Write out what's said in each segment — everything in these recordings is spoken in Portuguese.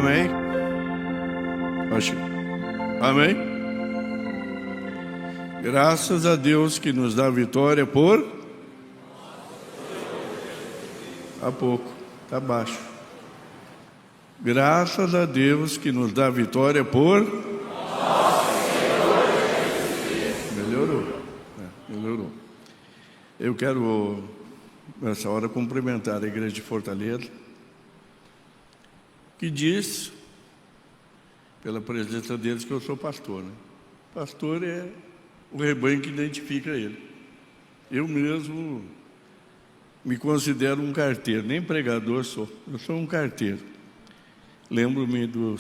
Amém? Amém? Graças a Deus que nos dá vitória por... Há pouco, está baixo. Graças a Deus que nos dá vitória por... Melhorou. Melhorou. Eu quero, nessa hora, cumprimentar a Igreja de Fortaleza, que diz, pela presença deles, que eu sou pastor, né? Pastor é o rebanho que identifica ele. Eu mesmo me considero um carteiro, nem pregador sou, eu sou um carteiro. Lembro-me do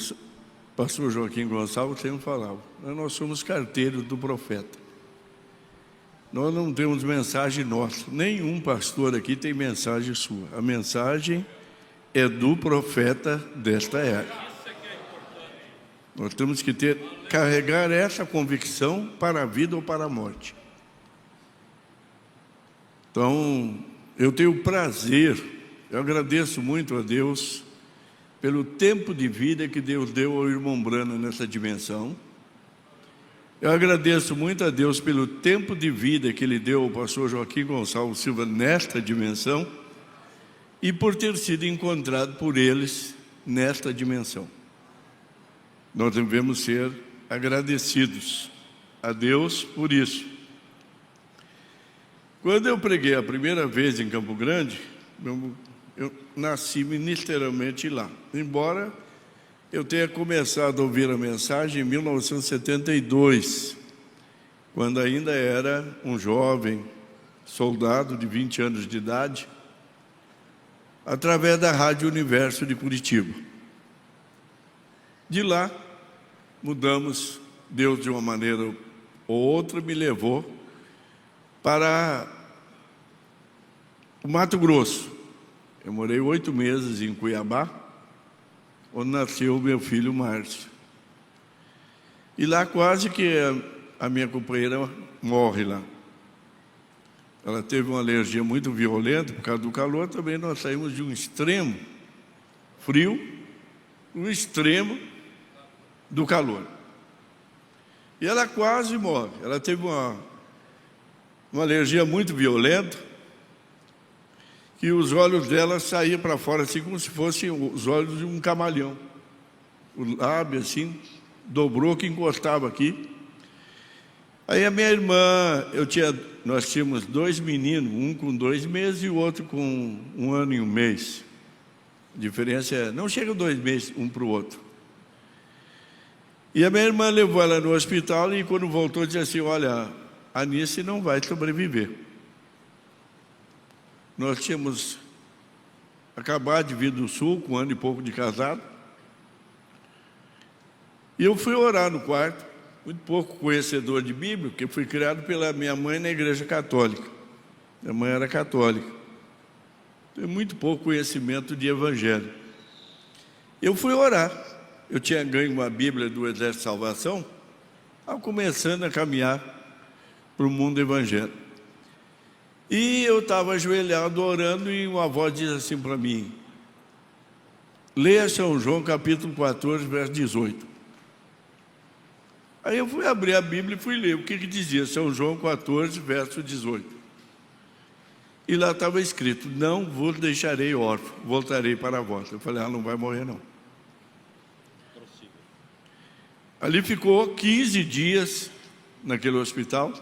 pastor Joaquim Gonçalves, sempre falava, nós somos carteiros do profeta. Nós não temos mensagem nossa, nenhum pastor aqui tem mensagem sua. A mensagem é do profeta desta era. Nós temos que carregar essa convicção para a vida ou para a morte. Então, eu tenho prazer, eu agradeço muito a Deus pelo tempo de vida que Deus deu ao irmão Brano nessa dimensão. Eu agradeço muito a Deus pelo tempo de vida que Ele deu ao pastor Joaquim Gonçalves Silva nesta dimensão e por ter sido encontrado por eles nesta dimensão. Nós devemos ser agradecidos a Deus por isso. Quando eu preguei a primeira vez em Campo Grande, eu nasci ministerialmente lá. Embora eu tenha começado a ouvir a mensagem em 1972, quando ainda era um jovem soldado de 20 anos de idade, através da Rádio Universo de Curitiba. De lá, mudamos, Deus de uma maneira ou outra me levou para o Mato Grosso. Eu morei 8 meses em Cuiabá, onde nasceu o meu filho Márcio. E lá quase que a minha companheira morre lá. Ela teve uma alergia muito violenta por causa do calor. Também nós saímos de um extremo frio, um extremo do calor. E ela quase morre. Ela teve uma alergia muito violenta, que os olhos dela saíam para fora, assim como se fossem os olhos de um camaleão. O lábio, assim, dobrou que encostava aqui. Aí a minha irmã, nós tínhamos 2 meninos, um com 2 meses e o outro com 1 ano e 1 mês. A diferença é, não chega 2 meses um para o outro. E a minha irmã levou ela no hospital e quando voltou disse assim, olha, a Anice não vai sobreviver. Nós tínhamos acabado de vir do Sul, com 1 ano e pouco de casado. E eu fui orar no quarto, muito pouco conhecedor de Bíblia, porque fui criado pela minha mãe na igreja católica. Minha mãe era católica. Tenho muito pouco conhecimento de evangelho. Eu fui orar. Eu tinha ganho uma Bíblia do Exército de Salvação, estava começando a caminhar para o mundo evangélico. E eu estava ajoelhado orando e uma voz diz assim para mim, leia São João capítulo 14, verso 18. Aí eu fui abrir a Bíblia e fui ler o que dizia São João 14, verso 18. E lá estava escrito, não vos deixarei órfão, voltarei para vós. Eu falei, não vai morrer não. Ali ficou 15 dias naquele hospital.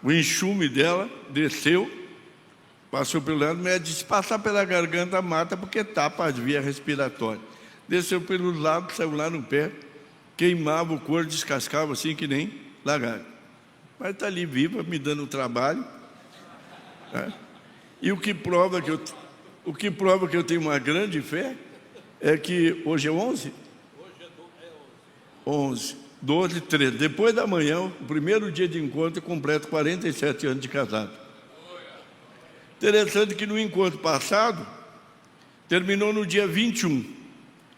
O enxume dela desceu, passou pelo lado, mas disse, passar pela garganta mata porque tapa as vias respiratórias. Desceu pelos lados, saiu lá no pé, queimava o couro, descascava assim que nem lagarto. Mas está ali viva, me dando trabalho. Né? E o que prova que eu tenho uma grande fé é que hoje é 11? Hoje é 11. 12, 13. Depois da manhã, o primeiro dia de encontro, eu completo 47 anos de casado. Interessante que no encontro passado, terminou no dia 21.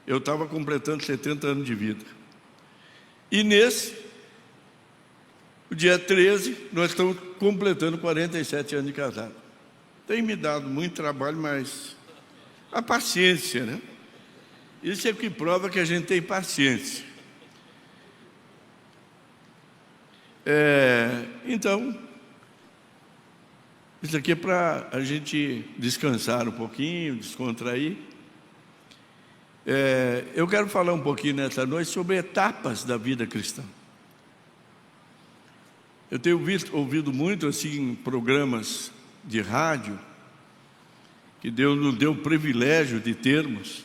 Eu estava completando 70 anos de vida. E nesse, o dia 13, nós estamos completando 47 anos de casado. Tem me dado muito trabalho, mas A paciência, né? Isso é o que prova que a gente tem paciência. Então, isso aqui é para a gente descansar um pouquinho, descontrair. Eu quero falar um pouquinho nessa noite sobre etapas da vida cristã. Eu tenho ouvido muito assim programas de rádio que Deus nos deu o privilégio de termos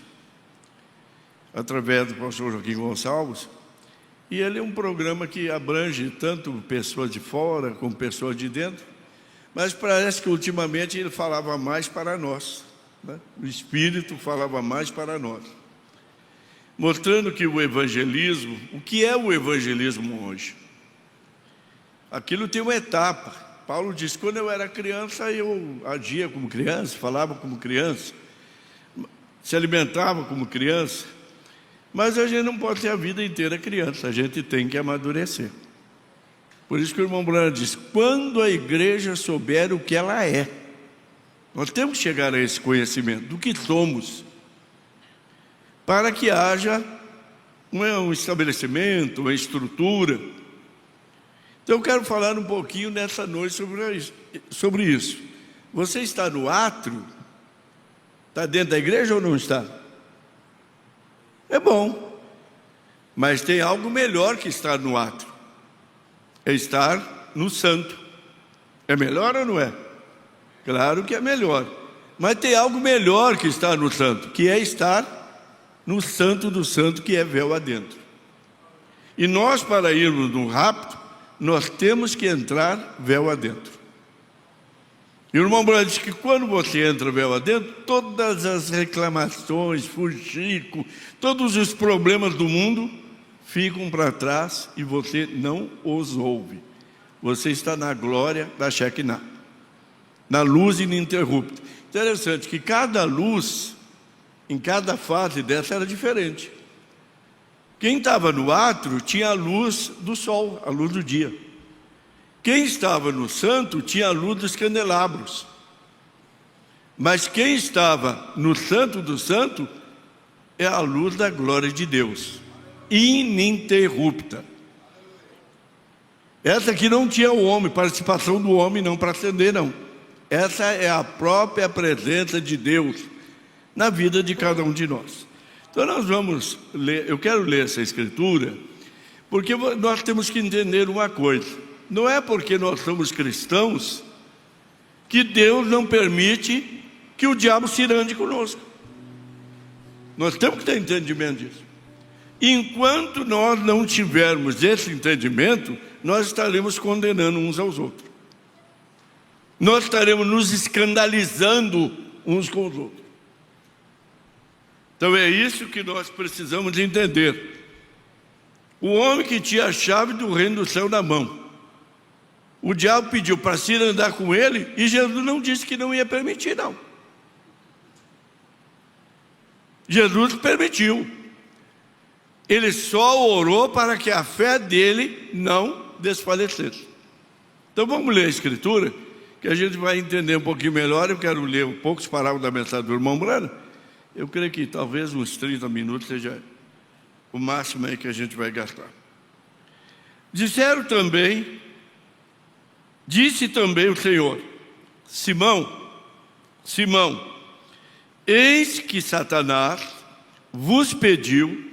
através do pastor Joaquim Gonçalves, e ele é um programa que abrange tanto pessoas de fora como pessoas de dentro, mas parece que ultimamente ele falava mais para nós, né? O Espírito falava mais para nós, mostrando que o evangelismo, o que é o evangelismo hoje? Aquilo tem uma etapa. Paulo diz, quando eu era criança, eu agia como criança, falava como criança, se alimentava como criança, mas a gente não pode ter a vida inteira criança, a gente tem que amadurecer. Por isso que o irmão Branham diz, quando a igreja souber o que ela é, nós temos que chegar a esse conhecimento do que somos, para que haja um estabelecimento, uma estrutura. Então eu quero falar um pouquinho nessa noite sobre isso. Você está no átrio? Está dentro da igreja ou não está? É bom, mas tem algo melhor que estar no átrio. É estar no santo. É melhor ou não é? Claro que é melhor. Mas tem algo melhor que estar no santo, que é estar no santo do santo, que é véu adentro. E nós, para irmos no rapto, nós temos que entrar véu adentro. E o irmão Branham diz que quando você entra véu adentro, todas as reclamações, fuxico, todos os problemas do mundo ficam para trás e você não os ouve. Você está na glória da Shekinah, na luz ininterrupta. Interessante que cada luz, em cada fase dessa, era diferente. Quem estava no átrio tinha a luz do sol, a luz do dia. Quem estava no santo tinha a luz dos candelabros. Mas quem estava no santo do santo é a luz da glória de Deus, ininterrupta. Essa aqui não tinha o homem, participação do homem não para acender, não. Essa é a própria presença de Deus na vida de cada um de nós. Então nós vamos ler, eu quero ler essa escritura, porque nós temos que entender uma coisa. Não é porque nós somos cristãos que Deus não permite que o diabo se ande conosco. Nós temos que ter entendimento disso. Enquanto nós não tivermos esse entendimento, nós estaremos condenando uns aos outros. Nós estaremos nos escandalizando uns com os outros. Então é isso que nós precisamos entender. O homem que tinha a chave do reino do céu na mão, o diabo pediu para se andar com ele, e Jesus não disse que não ia permitir, não. Jesus permitiu. Ele só orou para que a fé dele não desfalecesse. Então vamos ler a escritura, que a gente vai entender um pouquinho melhor. Eu quero ler poucos parágrafos da mensagem do irmão Branham. Eu creio que talvez uns 30 minutos seja o máximo aí que a gente vai gastar. Disse também o Senhor, Simão, Simão, eis que Satanás vos pediu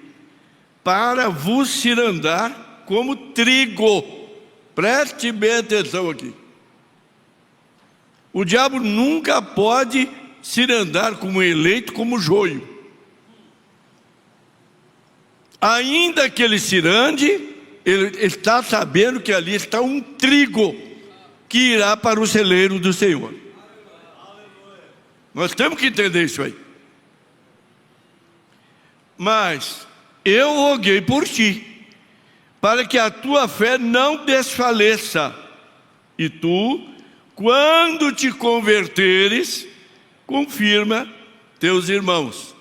para vos cirandar como trigo. Preste bem atenção aqui. O diabo nunca pode cirandar como eleito, como joio. Ainda que ele cirande, ele está sabendo que ali está um trigo que irá para o celeiro do Senhor. Nós temos que entender isso aí. Mas eu roguei por ti, para que a tua fé não desfaleça, e tu, quando te converteres, confirma teus irmãos.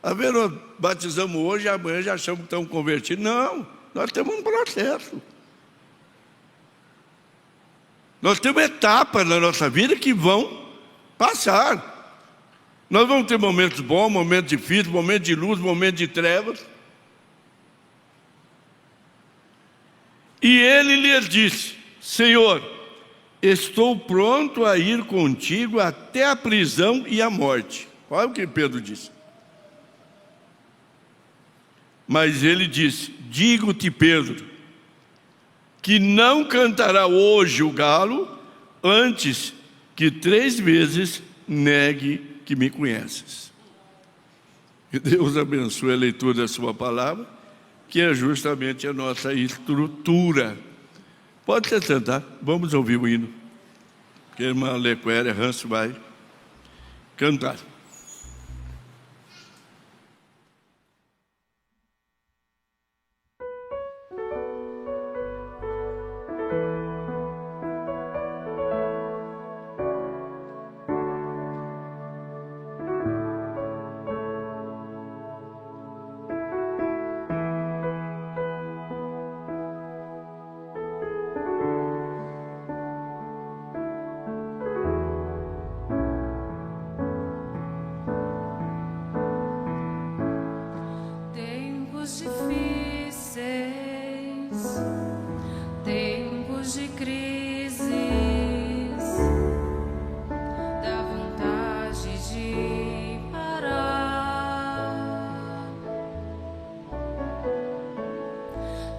Tá vendo? Nós batizamos hoje, amanhã já achamos que estamos convertidos. Não, nós temos um processo. Nós temos etapas na nossa vida que vão passar. Nós vamos ter momentos bons, momentos difíceis, momentos de luz, momentos de trevas. E ele lhes disse: Senhor, estou pronto a ir contigo até a prisão e a morte. Olha o que Pedro disse. Mas ele disse: digo-te, Pedro, que não cantará hoje o galo antes que 3 vezes negue que me conheces. Que Deus abençoe a leitura da sua palavra, que é justamente a nossa estrutura. Pode se sentar, vamos ouvir o hino, que a irmã Lequéria Hans vai cantar.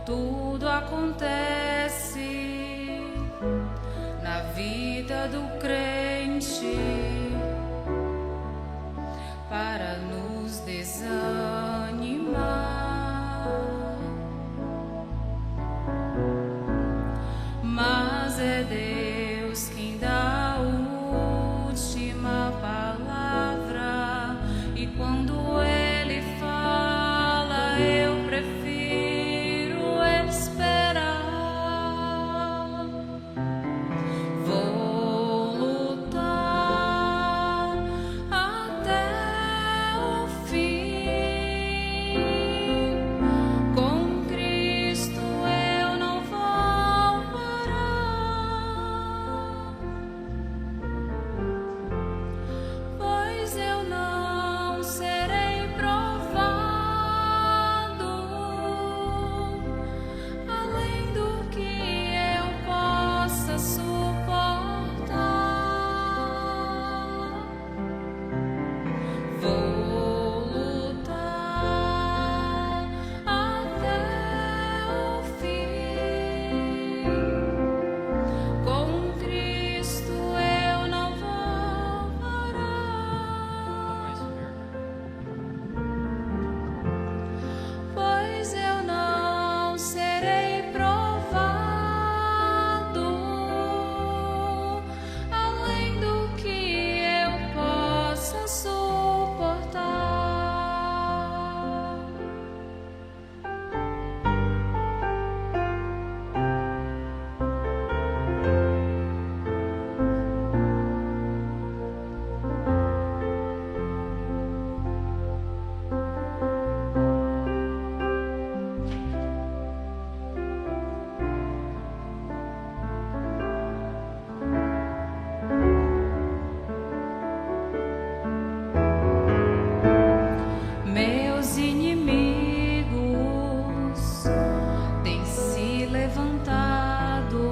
Tudo acontece na vida do crente para nos desanimar, mas é Deus quem dá a última palavra, e quando Ele fala, eu prefiro esperar. Vou lutar até o fim. Com Cristo eu não vou parar, pois eu não serei provado além do que eu possa suportar. Vou lutar até o fim. Com Cristo eu não vou parar, pois eu não serei provado além do que eu possa suportar. Meus inimigos têm se levantado,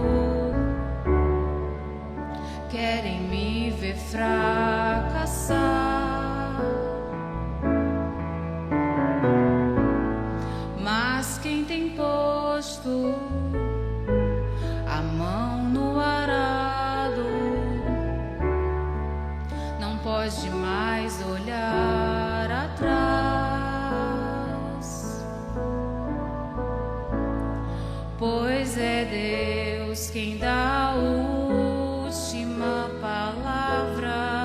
querem me ver fracassar, mas quem tem posto a mão no arado não pode mais olhar atrás, pois é Deus quem dá a última palavra,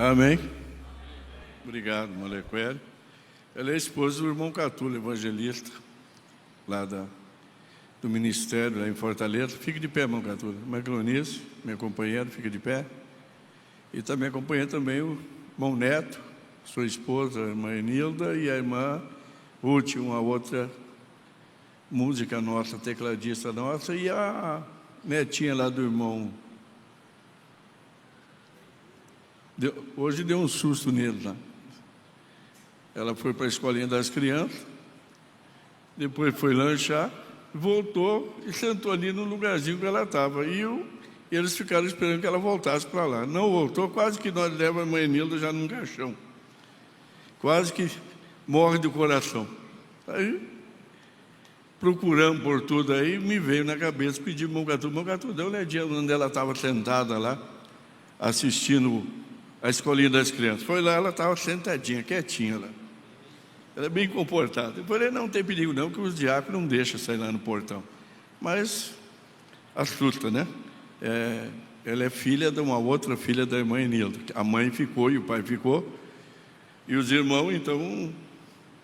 Amém? Obrigado, Molequere. Ela é esposa do irmão Catulo, evangelista, lá do ministério, lá em Fortaleza. Fique de pé, irmão Catulo. Macronice, minha companheira, fica de pé. E também acompanha também o irmão Neto, sua esposa, a irmã Enilda, e a irmã Ruth, uma outra música nossa, tecladista nossa, e a netinha lá do irmão. Hoje deu um susto nele lá. Ela foi para a escolinha das crianças, depois foi lanchar, voltou e sentou ali no lugarzinho que ela estava. E eles ficaram esperando que ela voltasse para lá. Não voltou, quase que nós levamos a mãe Nilda já num caixão. Quase que morre do coração. Aí, procuramos por tudo aí, me veio na cabeça, pedi para o irmão Catulo, deu uma olhadinha onde ela estava sentada lá, assistindo a escolinha das crianças. Foi lá, ela estava sentadinha, quietinha lá. Ela é bem comportada. Eu falei, não tem perigo não, que os diáconos não deixam sair lá no portão. Mas assusta, né? Ela é filha de uma outra filha da irmã Enilda. A mãe ficou e o pai ficou. E os irmãos, então,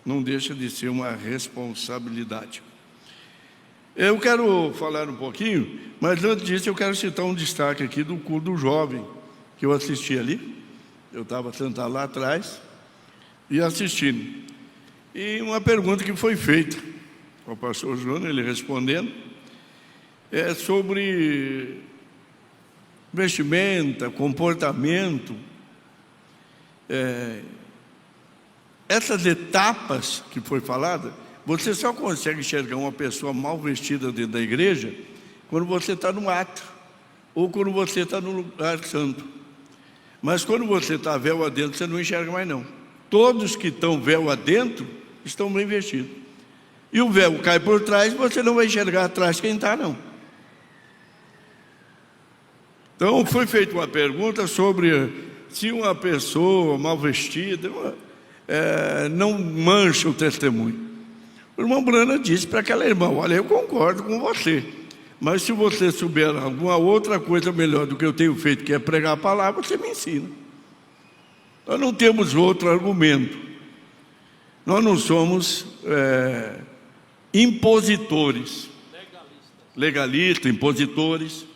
não deixa de ser uma responsabilidade. Eu quero falar um pouquinho, mas antes disso eu quero citar um destaque aqui do culto do jovem, que eu assisti ali. Eu estava sentado lá atrás e assistindo. E uma pergunta que foi feita ao pastor Júnior, ele respondendo, é sobre vestimenta, comportamento, essas etapas que foi falada. Você só consegue enxergar uma pessoa mal vestida dentro da igreja quando você está no ato ou quando você está no lugar santo. Mas quando você está véu adentro, você não enxerga mais não. Todos que estão véu adentro estão bem vestidos. E o véu cai por trás, você não vai enxergar atrás quem está não. Então foi feita uma pergunta sobre se uma pessoa mal vestida não mancha o testemunho. O irmão Brana disse para aquela irmã, olha, eu concordo com você, mas se você souber alguma outra coisa melhor do que eu tenho feito, que é pregar a palavra, você me ensina. Nós não temos outro argumento. Nós não somos impositores, legalistas, impositores.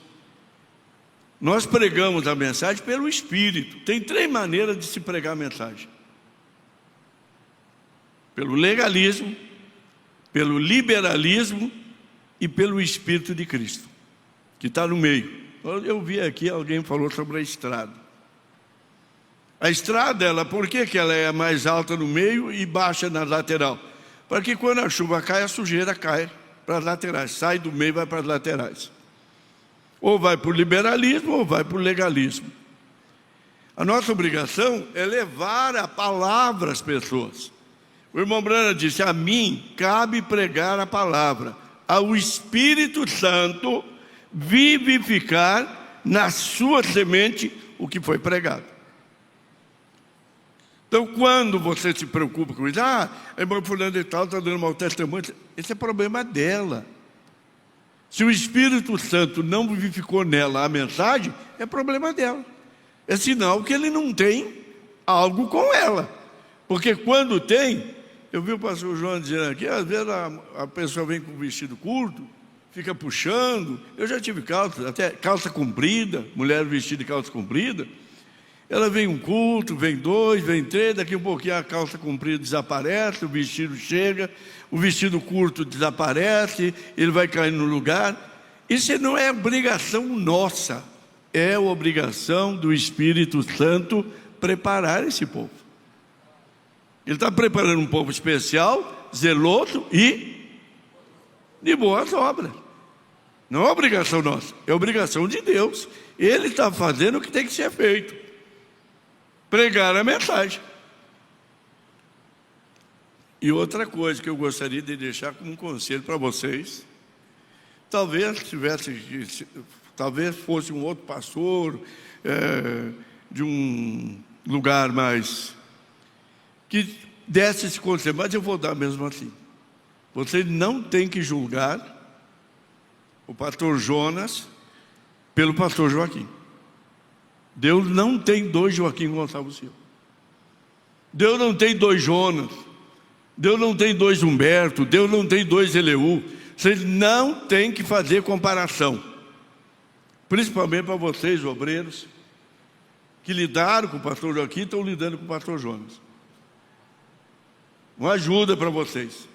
Nós pregamos a mensagem pelo Espírito. Tem 3 maneiras de se pregar a mensagem: pelo legalismo, pelo liberalismo e pelo Espírito de Cristo, que está no meio. Eu vi aqui, alguém falou sobre a estrada. A estrada, por que ela é mais alta no meio e baixa na lateral? Para que quando a chuva cai, a sujeira cai para as laterais, sai do meio e vai para as laterais. Ou vai para o liberalismo ou vai para o legalismo. A nossa obrigação é levar a palavra às pessoas. O irmão Brana disse, a mim cabe pregar a palavra, ao Espírito Santo vivificar na sua semente o que foi pregado. Então, quando você se preocupa com isso, a irmã fulana de tal está dando mau testemunho, esse é problema dela. Se o Espírito Santo não vivificou nela a mensagem, é problema dela. É sinal que ele não tem algo com ela. Porque quando tem, eu vi o pastor João dizendo aqui, às vezes a pessoa vem com vestido curto, fica puxando. Eu já tive calça, até calça comprida, mulher vestida de calça comprida. Ela vem um culto, vem 2, vem 3, daqui um pouquinho a calça comprida desaparece, o vestido chega, o vestido curto desaparece, ele vai cair no lugar. Isso não é obrigação nossa, é obrigação do Espírito Santo preparar esse povo. Ele está preparando um povo especial, zeloso e de boas obras. Não é obrigação nossa, é obrigação de Deus. Ele está fazendo o que tem que ser feito. Pregar a mensagem. E outra coisa que eu gostaria de deixar como um conselho para vocês, talvez fosse um outro pastor de um lugar mais que desse esse conselho, mas eu vou dar mesmo assim. Você não tem que julgar o pastor Jonas pelo pastor Joaquim. Deus não tem dois Joaquim Gonçalves Silva. Deus não tem dois Jonas. Deus não tem dois Humberto. Deus não tem dois Eleu. Vocês não têm que fazer comparação. Principalmente para vocês, obreiros, que lidaram com o pastor Joaquim, estão lidando com o pastor Jonas. Uma ajuda para vocês.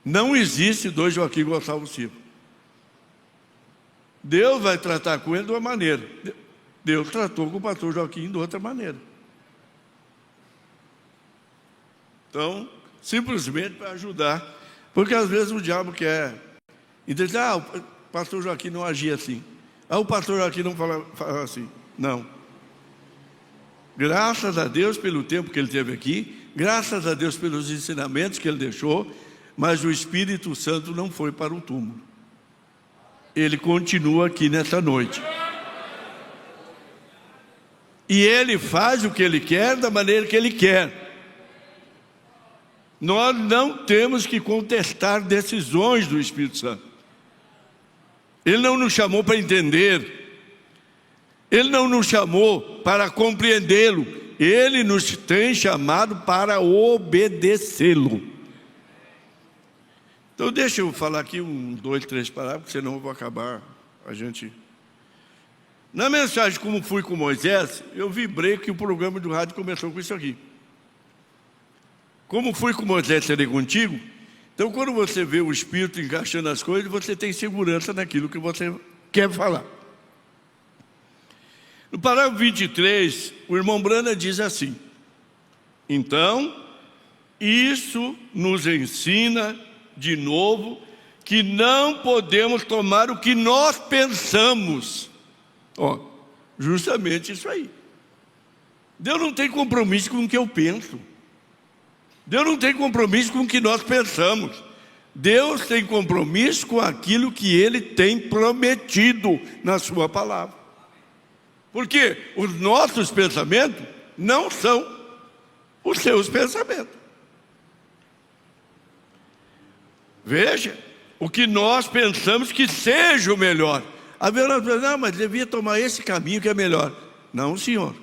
Não existe dois Joaquim Gonçalves Silva. Deus vai tratar com ele de uma maneira. Deus tratou com o pastor Joaquim de outra maneira. Então, simplesmente para ajudar. Porque às vezes o diabo quer dizer, o pastor Joaquim não agia assim. O pastor Joaquim não fala assim. Não. Graças a Deus pelo tempo que ele teve aqui, graças a Deus pelos ensinamentos que ele deixou, mas o Espírito Santo não foi para o túmulo. Ele continua aqui nessa noite. E ele faz o que ele quer, da maneira que ele quer. Nós não temos que contestar decisões do Espírito Santo. Ele não nos chamou para entender. Ele não nos chamou para compreendê-lo. Ele nos tem chamado para obedecê-lo. Então deixa eu falar aqui 1, 2, 3 parágrafos, senão eu vou acabar a gente. Na mensagem Como Fui com Moisés, eu vibrei que o programa do rádio começou com isso aqui. Como fui com Moisés, serei contigo. Então quando você vê o Espírito encaixando as coisas, você tem segurança naquilo que você quer falar. No parágrafo 23, o irmão Brana diz assim: então, isso nos ensina de novo que não podemos tomar o que nós pensamos. Justamente isso aí. Deus não tem compromisso com o que eu penso. Deus não tem compromisso com o que nós pensamos. Deus tem compromisso com aquilo que Ele tem prometido na sua palavra. Porque os nossos pensamentos não são os seus pensamentos. Veja, o que nós pensamos que seja o melhor. A verdade, não, mas devia tomar esse caminho que é melhor. Não, senhor.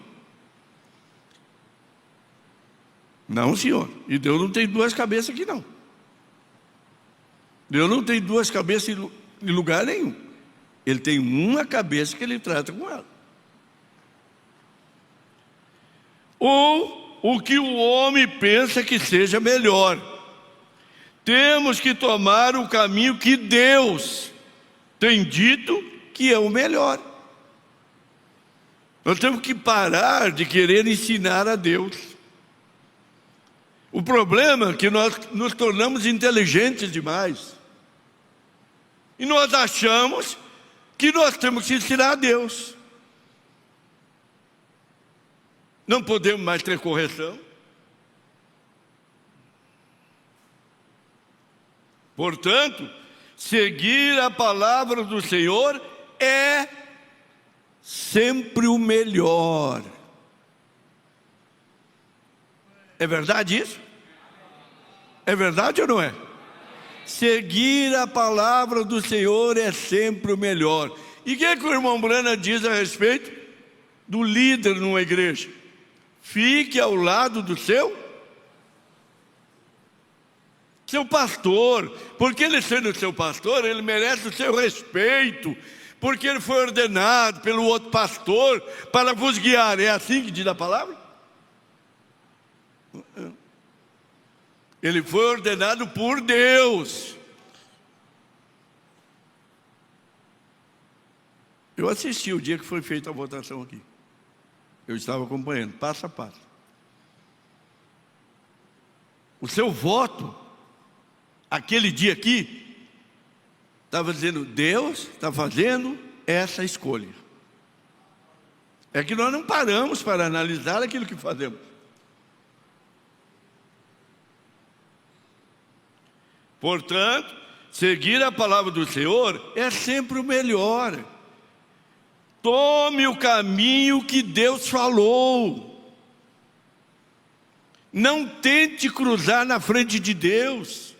Não, senhor. E Deus não tem duas cabeças aqui, não. Deus não tem duas cabeças em lugar nenhum. Ele tem uma cabeça que Ele trata com ela. Ou o que o homem pensa que seja melhor. Temos que tomar o caminho que Deus tem dito que é o melhor. Nós temos que parar de querer ensinar a Deus. O problema é que nós nos tornamos inteligentes demais. E nós achamos que nós temos que ensinar a Deus. Não podemos mais ter correção. Portanto, seguir a palavra do Senhor é sempre o melhor. É verdade isso? É verdade ou não é? Seguir a palavra do Senhor é sempre o melhor. E o que o irmão Brana diz a respeito do líder numa igreja? Fique ao lado do seu pastor, porque ele sendo seu pastor, ele merece o seu respeito, porque ele foi ordenado pelo outro pastor para vos guiar. É assim que diz a palavra? Ele foi ordenado por Deus. Eu assisti o dia que foi feita a votação aqui. Eu estava acompanhando, passo a passo. O seu voto, aquele dia aqui, estava dizendo, Deus está fazendo essa escolha. É que nós não paramos para analisar aquilo que fazemos. Portanto, seguir a palavra do Senhor é sempre o melhor. Tome o caminho que Deus falou. Não tente cruzar na frente de Deus.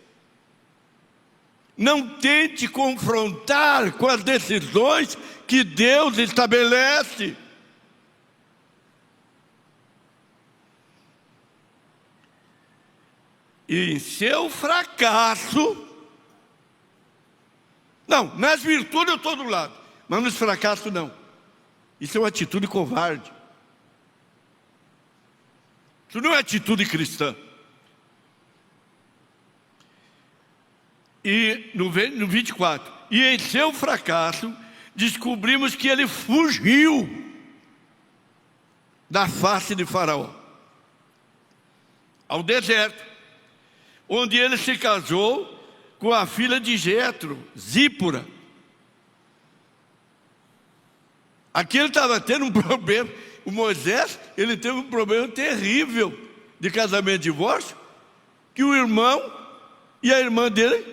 Não tente confrontar com as decisões que Deus estabelece. E em seu fracasso, não, nas virtudes eu estou do lado, mas nos fracassos não. Isso é uma atitude covarde. Isso não é atitude cristã. E no 24, e em seu fracasso, descobrimos que ele fugiu da face de Faraó ao deserto, onde ele se casou com a filha de Jetro, Zípora. Aqui ele estava tendo um problema. O Moisés, ele teve um problema terrível de casamento e divórcio, que o irmão e a irmã dele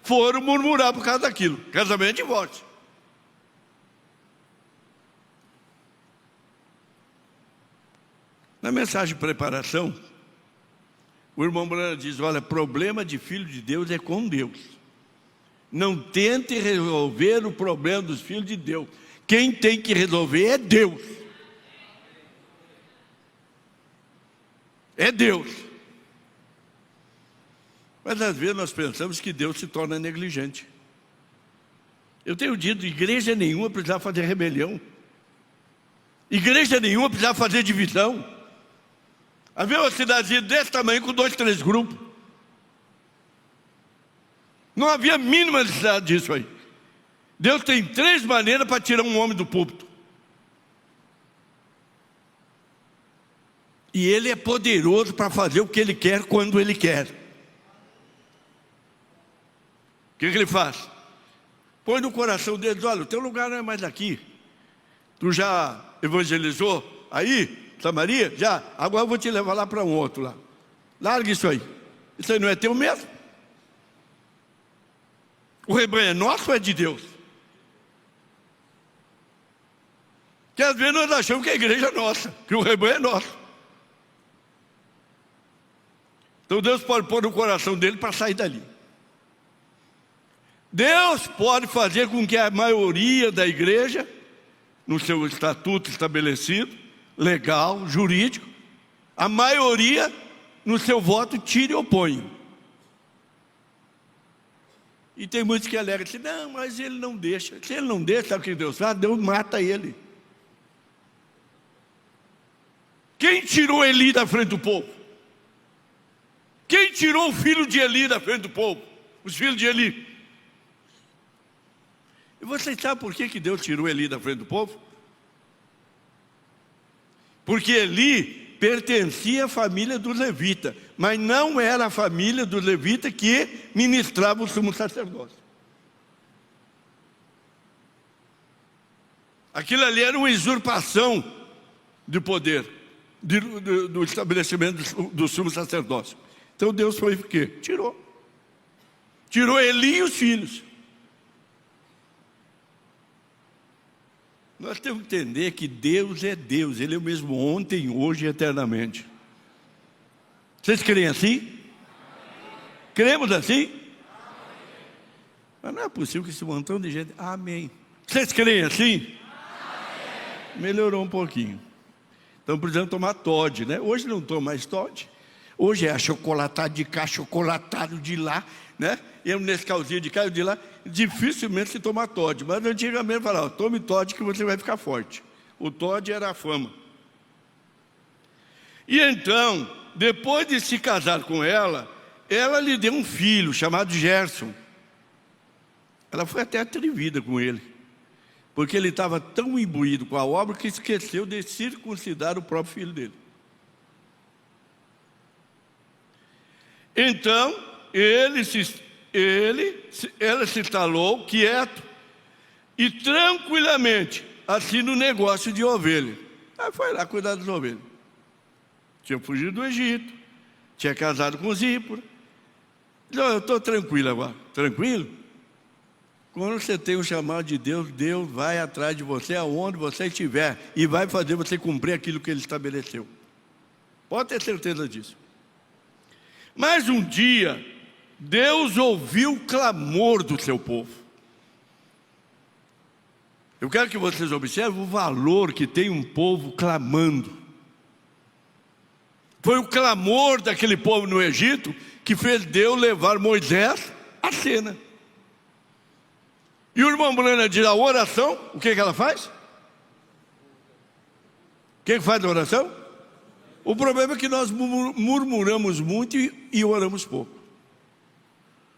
foram murmurar por causa daquilo. Casamento e divórcio. Na mensagem de preparação, o irmão Branham diz: olha, problema de filho de Deus é com Deus. Não tente resolver o problema dos filhos de Deus. Quem tem que resolver é Deus. É Deus. Mas às vezes nós pensamos que Deus se torna negligente. Eu tenho dito, igreja nenhuma precisava fazer rebelião. Igreja nenhuma precisava fazer divisão. Havia uma cidadezinha desse tamanho com 2, 3 grupos. Não havia mínima necessidade disso aí. Deus tem 3 maneiras para tirar um homem do púlpito. E Ele é poderoso para fazer o que Ele quer, quando Ele quer. O que Ele faz? Põe no coração deles: olha, o teu lugar não é mais aqui. Tu já evangelizou aí, Samaria? Já, agora eu vou te levar lá para um outro lá. Larga isso aí. Isso aí não é teu mesmo. O rebanho é nosso ou é de Deus? Que às vezes nós achamos que a igreja é nossa, que o rebanho é nosso. Então Deus pode pôr no coração dele para sair dali. Deus pode fazer com que a maioria da igreja, no seu estatuto estabelecido, legal, jurídico, a maioria no seu voto tire e oponha. E tem muitos que alegam assim: não, mas ele não deixa. Se ele não deixa, sabe o que Deus faz? Deus mata ele. Quem tirou Eli da frente do povo? Quem tirou o filho de Eli da frente do povo? Os filhos de Eli. E vocês sabem por que Deus tirou Eli da frente do povo? Porque Eli pertencia à família dos levitas, mas não era a família dos levitas que ministrava o sumo sacerdócio. Aquilo ali era uma usurpação de poder, do estabelecimento do sumo sacerdócio. Então Deus foi o quê? Tirou Eli e os filhos. Nós temos que entender que Deus é Deus. Ele é o mesmo ontem, hoje e eternamente. Vocês creem assim? Cremos assim? Mas não é possível que esse montão de gente... Amém. Vocês creem assim? Melhorou um pouquinho. Estamos precisando tomar Todd, né? Hoje não toma mais Todd. Hoje é achocolatado de cá, chocolatado de lá, né? E um Nescauzinho de cá e de lá. Dificilmente se toma Todd. Mas antigamente falava: tome Todd que você vai ficar forte. O Todd era a fama. E então, depois de se casar com ela, ela lhe deu um filho chamado Gerson. Ela foi até atrevida com ele, porque ele estava tão imbuído com a obra que esqueceu de circuncidar o próprio filho dele. Então, ela se instalou quieto e tranquilamente, assim, no negócio de ovelha. Aí foi lá cuidar das ovelhas. Tinha fugido do Egito, tinha casado com Zípora. Eu estou tranquilo agora. Tranquilo? Quando você tem o chamado de Deus, Deus vai atrás de você aonde você estiver e vai fazer você cumprir aquilo que Ele estabeleceu. Pode ter certeza disso. Mas um dia, Deus ouviu o clamor do seu povo. Eu quero que vocês observem o valor que tem um povo clamando. Foi o clamor daquele povo no Egito que fez Deus levar Moisés à cena. E o irmão Branham diz: a oração, o que ela faz? O que faz a oração? O problema é que nós murmuramos muito e oramos pouco.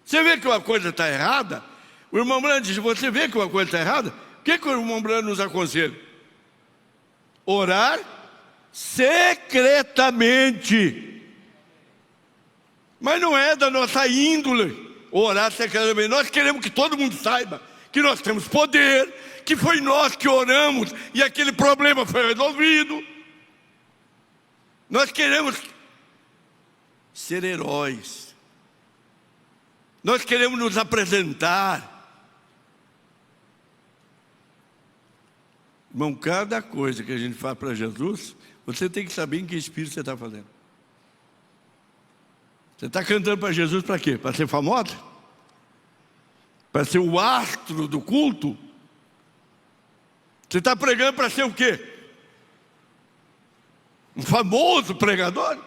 Você vê que uma coisa está errada? O irmão Branham diz: você vê que uma coisa está errada? O que o irmão Branham nos aconselha? Orar secretamente. Mas não é da nossa índole orar secretamente. Nós queremos que todo mundo saiba que nós temos poder, que foi nós que oramos e aquele problema foi resolvido. Nós queremos ser heróis. Nós queremos nos apresentar. Irmão, cada coisa que a gente faz para Jesus, você tem que saber em que espírito você está fazendo. Você está cantando para Jesus para quê? Para ser famosa? Para ser o astro do culto? Você está pregando para ser o quê? Um famoso pregador?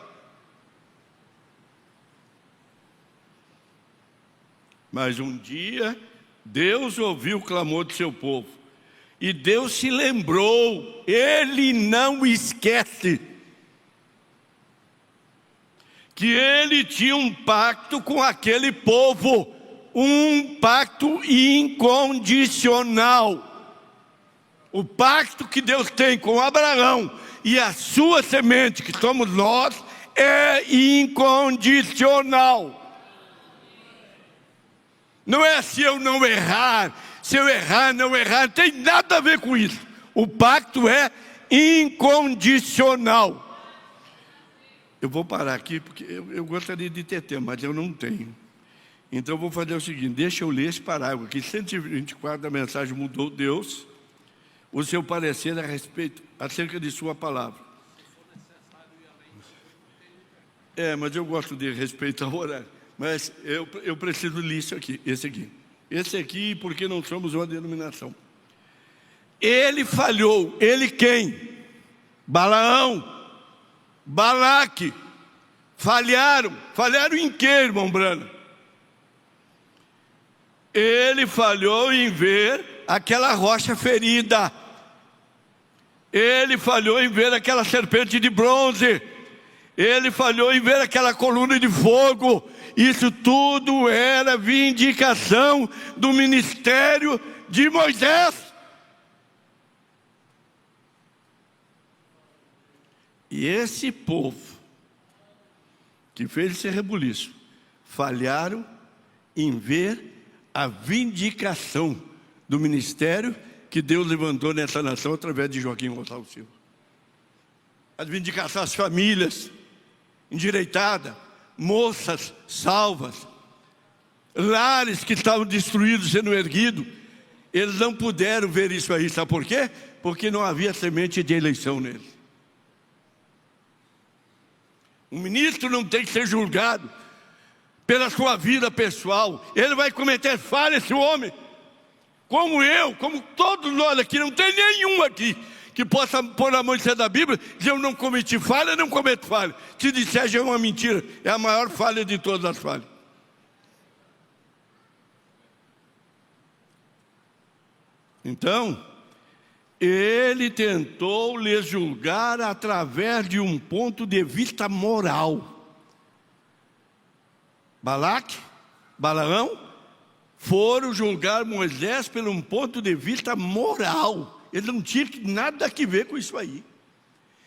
Mas um dia, Deus ouviu o clamor do seu povo. E Deus se lembrou, Ele não esquece, que Ele tinha um pacto com aquele povo, um pacto incondicional. O pacto que Deus tem com Abraão e a sua semente, que somos nós, é incondicional. Não é se eu não errar, se eu errar, não errar, não tem nada a ver com isso. O pacto é incondicional. Eu vou parar aqui, porque eu gostaria de ter tempo, mas eu não tenho. Então eu vou fazer o seguinte: deixa eu ler esse parágrafo aqui, 124 da mensagem Mudou Deus, o seu parecer a respeito, acerca de sua palavra. Mas eu gosto de respeitar o horário. Mas eu preciso ler isso aqui, esse aqui. Esse aqui, porque não somos uma denominação. Ele falhou. Ele quem? Balaão, Balaque. Falharam. Falharam em quê, irmão Branham? Ele falhou em ver aquela rocha ferida. Ele falhou em ver aquela serpente de bronze. Ele falhou em ver aquela coluna de fogo. Isso tudo era vindicação do ministério de Moisés. E esse povo que fez esse rebuliço falharam em ver a vindicação do ministério que Deus levantou nessa nação através de Joaquim Gonçalves Silva. A vindicação das famílias endireitadas, moças salvas, lares que estavam destruídos sendo erguidos. Eles não puderam ver isso aí, sabe por quê? Porque não havia semente de eleição neles. Um ministro não tem que ser julgado pela sua vida pessoal. Ele vai cometer falha, esse homem, como eu, como todos nós aqui. Não tem nenhum aqui que possa pôr a mão em cima da Bíblia e dizer: eu não cometi falha, não cometo falha. Se disser, já é uma mentira. É a maior falha de todas as falhas. Então, ele tentou lhes julgar através de um ponto de vista moral. Balaque, Balaão foram julgar Moisés por um ponto de vista moral. Eles não tinham nada a ver com isso aí.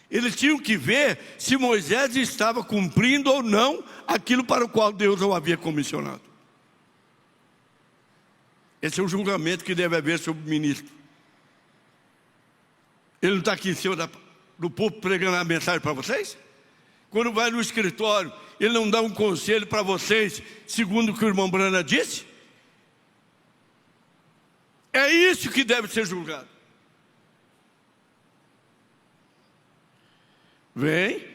Eles tinham que ver se Moisés estava cumprindo ou não aquilo para o qual Deus o havia comissionado. Esse é o julgamento que deve haver sobre o ministro. Ele não está aqui em cima do povo pregando a mensagem para vocês? Quando vai no escritório, ele não dá um conselho para vocês, segundo o que o irmão Branham disse? É isso que deve ser julgado. Vem,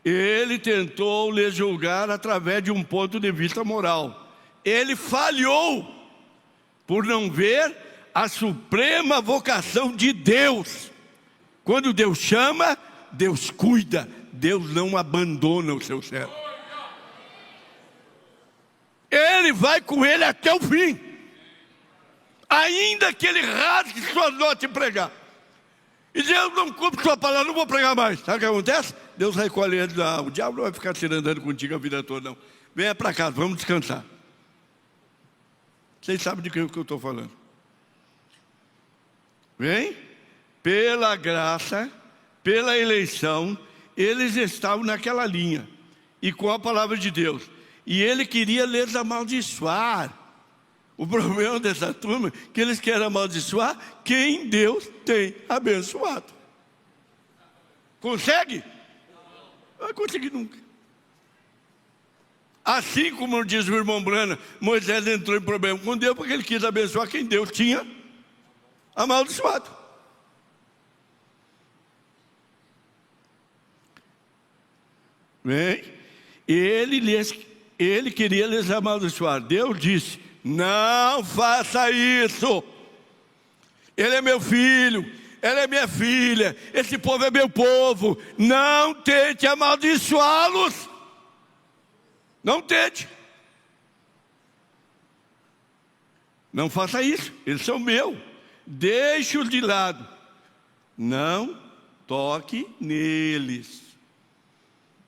ele tentou lhes julgar através de um ponto de vista moral. Ele falhou por não ver a suprema vocação de Deus. Quando Deus chama, Deus cuida. Deus não abandona o seu servo. ele vai com ele até o fim. Ainda que ele rasgue sua noite em pregar. E Deus não cumpre sua palavra, não vou pregar mais. Sabe o que acontece? Deus recolhe ele. O diabo não vai ficar andando contigo a vida toda, não. Venha para casa, vamos descansar. Vocês sabem de que eu estou falando. Vem? Pela graça, pela eleição, eles estavam naquela linha. E com a palavra de Deus. E ele queria lhes amaldiçoar. O problema dessa turma é que eles querem amaldiçoar quem Deus tem abençoado. Consegue? Não vai conseguir nunca. Assim como diz o irmão Brana, Moisés entrou em problema com Deus porque ele quis abençoar quem Deus tinha amaldiçoado. Bem, ele queria lhes amaldiçoar. Deus disse: não faça isso. Ele é meu filho, ela é minha filha, esse povo é meu povo. Não tente amaldiçoá-los. Não tente. Não faça isso, eles são meus. Deixe-os de lado. Não toque neles.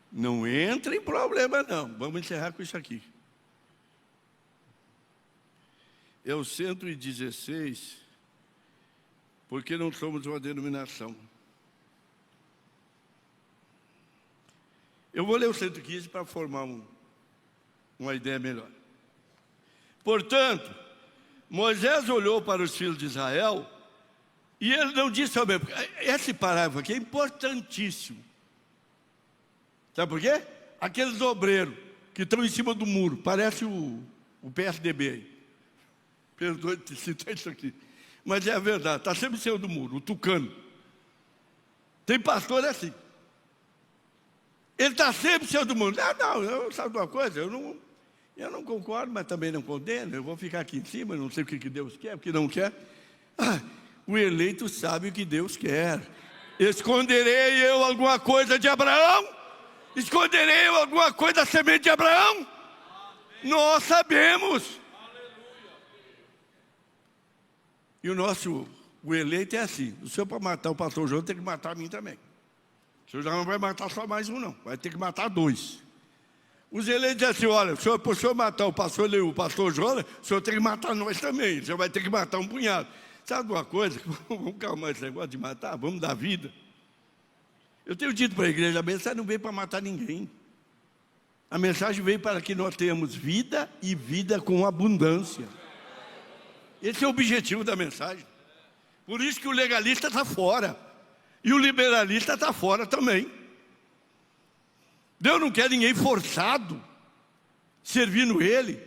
Não entre em problema, não. Vamos encerrar com isso aqui. É o 116, porque não somos uma denominação. Eu vou ler o 115 para formar uma ideia melhor. Portanto, Moisés olhou para os filhos de Israel e ele não disse ao mesmo. Esse parágrafo aqui é importantíssimo. Sabe por quê? Aqueles obreiros que estão em cima do muro, parece o PSDB aí. Perdoe de citar isso aqui, mas é a verdade, está sempre em cima do muro, o tucano. Tem pastor assim. Ele está sempre em cima do muro. Sabe de uma coisa? Eu não concordo, mas também não condeno. Eu vou ficar aqui em cima, não sei o que Deus quer, o que não quer. O eleito sabe o que Deus quer. Esconderei eu alguma coisa de Abraão? Esconderei eu alguma coisa da semente de Abraão? Nós sabemos. E o eleito é assim. O senhor, para matar o pastor João, tem que matar a mim também. O senhor já não vai matar só mais um, não. Vai ter que matar 2. Os eleitos dizem assim: olha, para o senhor matar o pastor João, o senhor tem que matar nós também. O senhor vai ter que matar um punhado. Sabe uma coisa? Vamos calmar esse negócio de matar, vamos dar vida. Eu tenho dito para a igreja, a mensagem não veio para matar ninguém. A mensagem veio para que nós tenhamos vida e vida com abundância. Esse é o objetivo da mensagem. Por isso que o legalista está fora. E o liberalista está fora também. Deus não quer ninguém forçado, servindo Ele.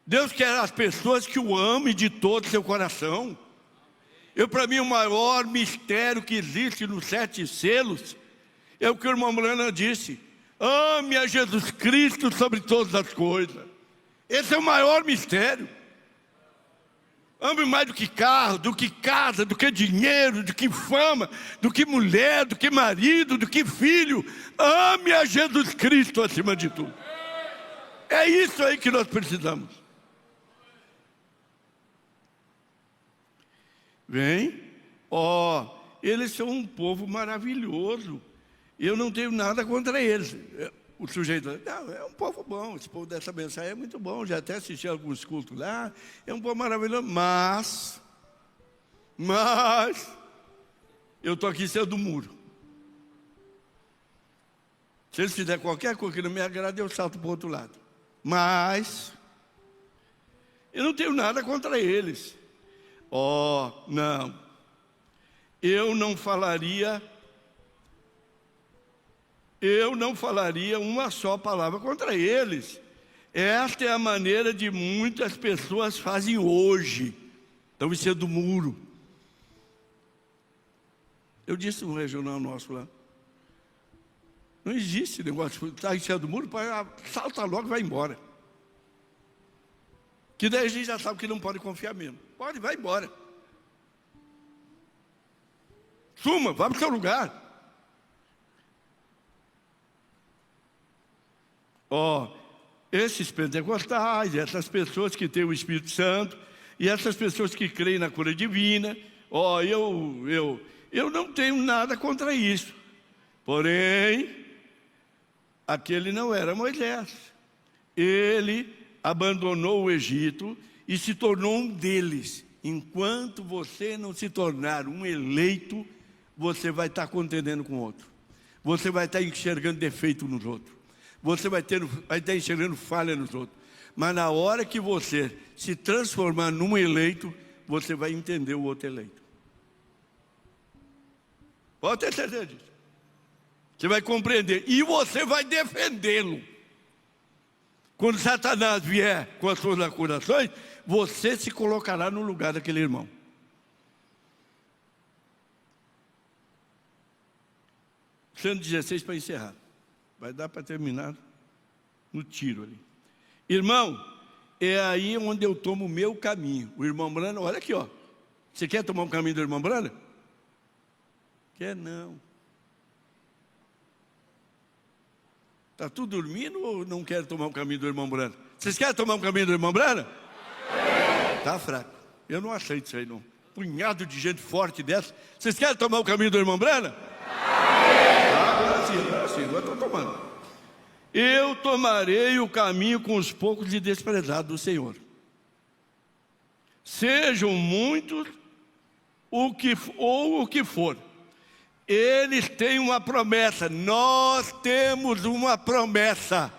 Deus quer as pessoas que o amem de todo o seu coração. Para mim, o maior mistério que existe nos 7 selos é o que o irmão Brana disse: ame a Jesus Cristo sobre todas as coisas. Esse é o maior mistério. Ame mais do que carro, do que casa, do que dinheiro, do que fama, do que mulher, do que marido, do que filho. Ame a Jesus Cristo acima de tudo. É isso aí que nós precisamos. Vem, eles são um povo maravilhoso. Eu não tenho nada contra eles. O sujeito, não, é um povo bom, esse povo dessa mensagem é muito bom, já até assisti alguns cultos lá, é um povo maravilhoso, mas, eu estou aqui em cima do muro. Se eles fizerem qualquer coisa que não me agrada, eu salto para o outro lado. Mas, eu não tenho nada contra eles. Não, eu não falaria uma só palavra contra eles. Esta é a maneira de muitas pessoas fazem hoje. Estão em cima do muro. Eu disse no regional nosso lá: não existe negócio de estar em cima do muro, salta logo e vai embora. Que daí a gente já sabe que não pode confiar mesmo. Vai embora. Suma, vá para o seu lugar. esses pentecostais, essas pessoas que têm o Espírito Santo, e essas pessoas que creem na cura divina, eu não tenho nada contra isso. Porém, aquele não era Moisés. Ele abandonou o Egito e se tornou um deles. Enquanto você não se tornar um eleito, você vai estar contendendo com outro. Você vai estar enxergando defeito nos outros. Você vai estar enxergando falha nos outros. Mas na hora que você se transformar num eleito, você vai entender o outro eleito. Pode ter certeza disso. Você vai compreender. E você vai defendê-lo. Quando Satanás vier com as suas acusações, você se colocará no lugar daquele irmão. Sendo 16 para encerrar. Vai dar para terminar no tiro ali. Irmão, é aí onde eu tomo o meu caminho. O irmão Brana, olha aqui, ó. Você quer tomar o caminho do irmão Brana? Quer não. Está tudo dormindo ou não quer tomar o caminho do irmão Brana? Vocês querem tomar o caminho do irmão Brana? Está fraco. Eu não aceito isso aí não. Punhado de gente forte dessa. Vocês querem tomar o caminho do irmão Brana? Agora sim, agora estou tomando. Eu tomarei o caminho com os poucos e desprezados do Senhor. Sejam muitos o que for. Eles têm uma promessa. Nós temos uma promessa.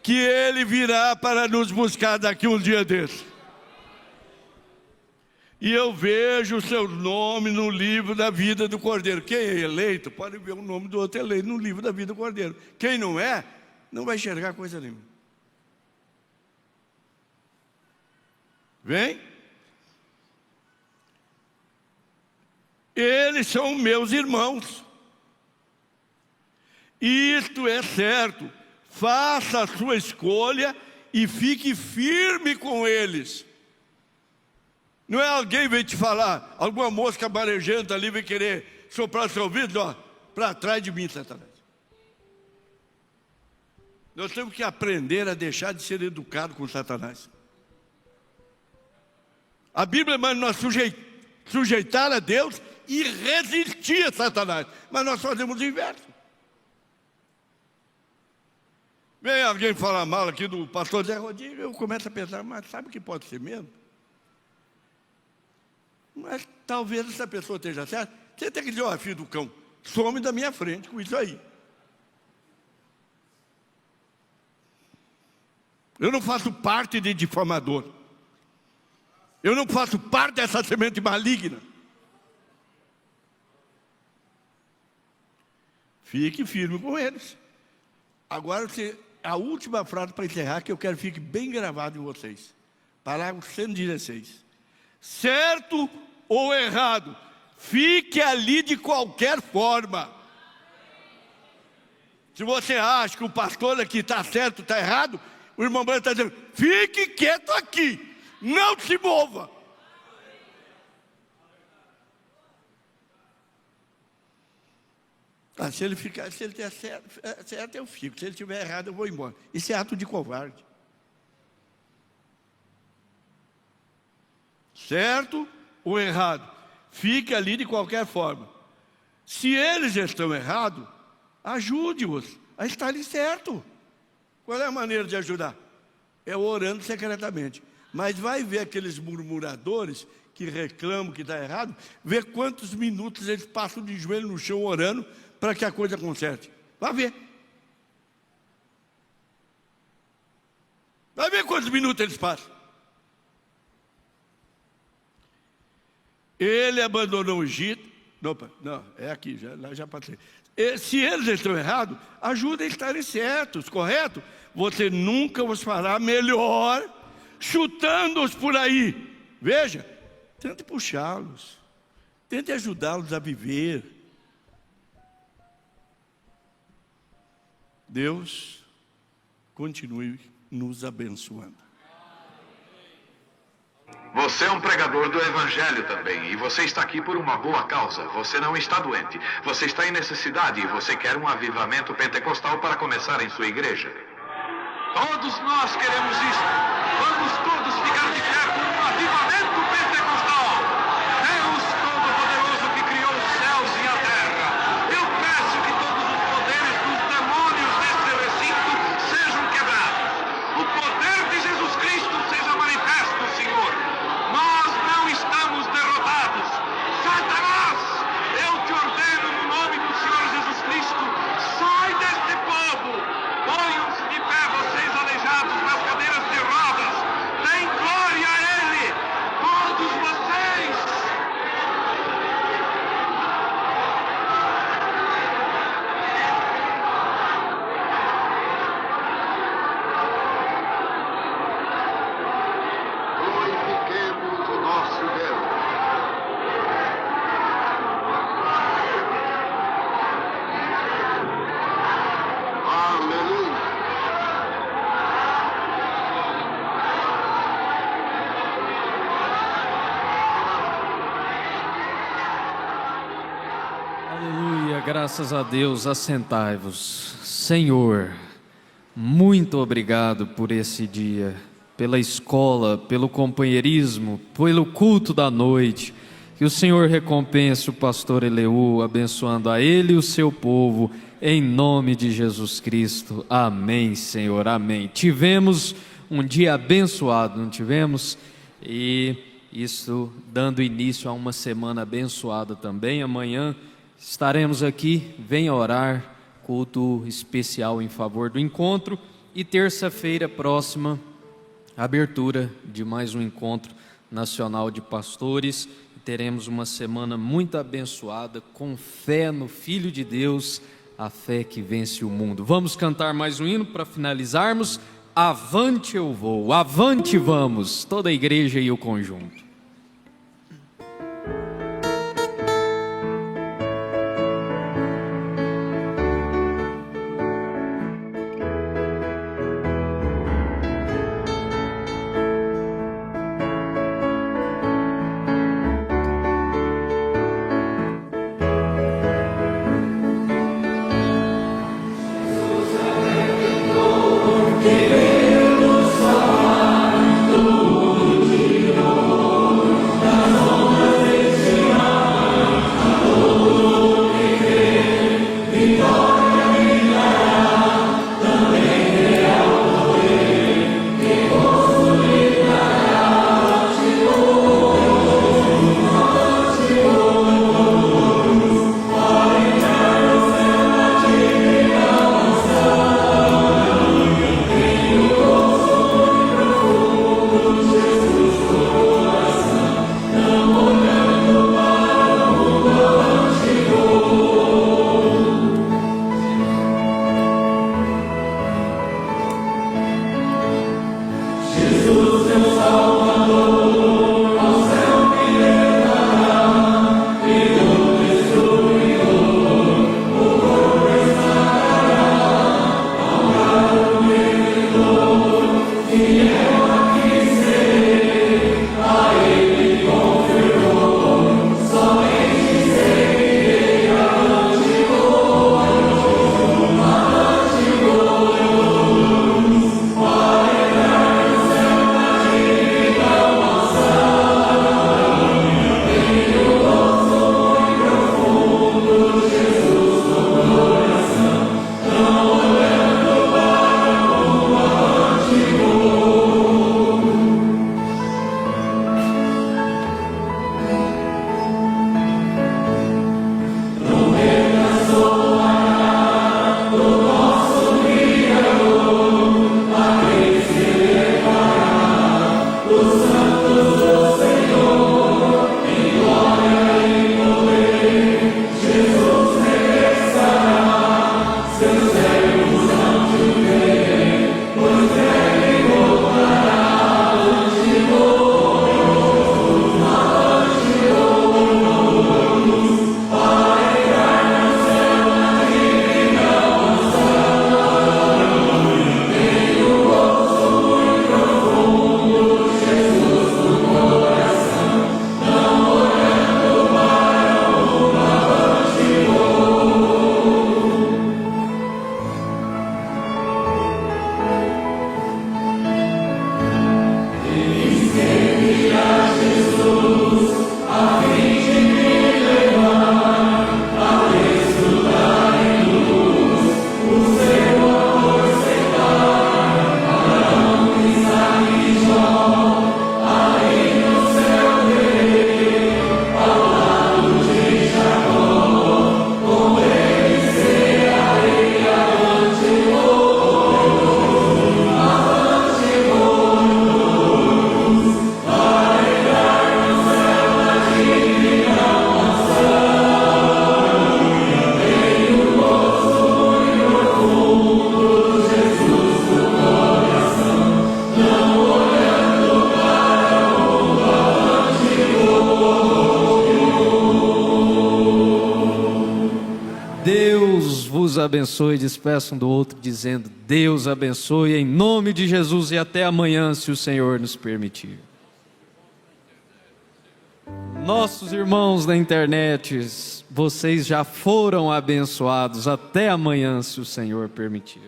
Que Ele virá para nos buscar daqui um dia desse. E eu vejo o seu nome no livro da vida do Cordeiro. Quem é eleito, pode ver o nome do outro eleito no livro da vida do Cordeiro. Quem não é, não vai enxergar coisa nenhuma. Vem? Eles são meus irmãos. Isto é certo. Faça a sua escolha e fique firme com eles. Não é alguém vem te falar, alguma mosca barejenta ali vem querer soprar seu ouvido, ó, para trás de mim, Satanás. Nós temos que aprender a deixar de ser educado com Satanás. A Bíblia manda nós sujeitar a Deus e resistir a Satanás. Mas nós fazemos o inverso. Vem alguém falar mal aqui do pastor Zé Rodrigues, eu começo a pensar, mas sabe o que pode ser mesmo? Mas talvez essa pessoa esteja certa. Você tem que dizer, ó, filho do cão, some da minha frente com isso aí. Eu não faço parte de difamador. Eu não faço parte dessa semente maligna. Fique firme com eles. Agora, a última frase para encerrar, que eu quero que fique bem gravado em vocês. Parágrafo 116. Certo ou errado, fique ali de qualquer forma. Se você acha que o pastor aqui está certo, está errado, o irmão Branco está dizendo, fique quieto aqui, não se mova. Ah, se ele der certo, eu fico. Se ele estiver errado, eu vou embora. Isso é ato de covarde. Certo ou errado? Fique ali de qualquer forma. Se eles estão errados, ajude-os a estarem certos. Qual é a maneira de ajudar? É orando secretamente. Mas vai ver aqueles murmuradores que reclamam que está errado, ver quantos minutos eles passam de joelho no chão orando para que a coisa conserte. Vai ver. Vai ver quantos minutos eles passam. Ele abandonou o Egito. Opa, não, é aqui, já passei. Se eles estão errados, ajudem a estarem certos, correto? Você nunca os fará melhor chutando-os por aí. Veja, tente puxá-los, tente ajudá-los a viver. Deus continue nos abençoando. Você é um pregador do Evangelho também, e você está aqui por uma boa causa. Você não está doente, você está em necessidade e você quer um avivamento pentecostal para começar em sua igreja. Todos nós queremos isso. Vamos todos ficar de pé por um avivamento pentecostal. Deus Todo-Poderoso que criou os céus e a terra. Eu peço que todos os poderes dos demônios desse recinto sejam quebrados. O poder de Jesus Cristo seja manifesto, Senhor. Nós não estamos derrotados. Satanás, eu te ordeno no nome do Senhor Jesus Cristo, sai deste povo. Ponham-se de pé, vocês aleijados nas cadeiras de rodas. Deem glória a Ele, todos vocês. Glorifiquemos o nosso Deus. Aleluia. Aleluia, graças a Deus, assentai-vos. Senhor, muito obrigado por esse dia, pela escola, pelo companheirismo, pelo culto da noite. Que o Senhor recompense o pastor Eleu, abençoando a ele e o seu povo, em nome de Jesus Cristo. Amém, Senhor, amém. Tivemos um dia abençoado, não tivemos? E isso dando início a uma semana abençoada também. Amanhã estaremos aqui, venha orar, culto especial em favor do encontro. E terça-feira próxima, abertura de mais um encontro nacional de pastores. Teremos uma semana muito abençoada, com fé no Filho de Deus, a fé que vence o mundo. Vamos cantar mais um hino para finalizarmos. Avante eu vou, avante vamos, toda a igreja e o conjunto. Deus Santo, abençoe, despeça um do outro dizendo: Deus abençoe em nome de Jesus e até amanhã, se o Senhor nos permitir. Nossos irmãos da internet, vocês já foram abençoados. Até amanhã, se o Senhor permitir.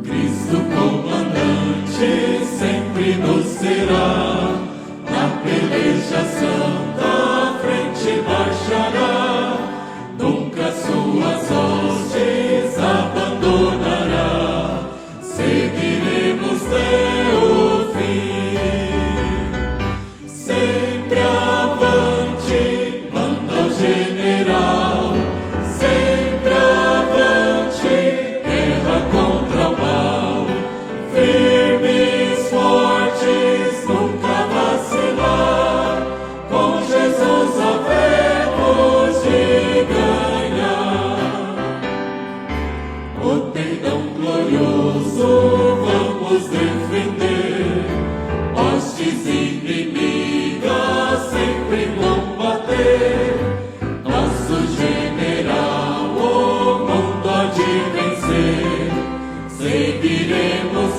Cristo comandante sempre nos será, na peleja santa à frente marchará, nunca suas hostes abandonará, seguiremos até o fim. Sempre avante, manda o general, sempre avante, guerra contra o mal, firmes, fortes, nunca vacilar, com Jesus havemos de ganhar. O perdão glorioso vamos defender, hostes inimigas sempre combater, nosso general o mundo há de vencer, seguiremos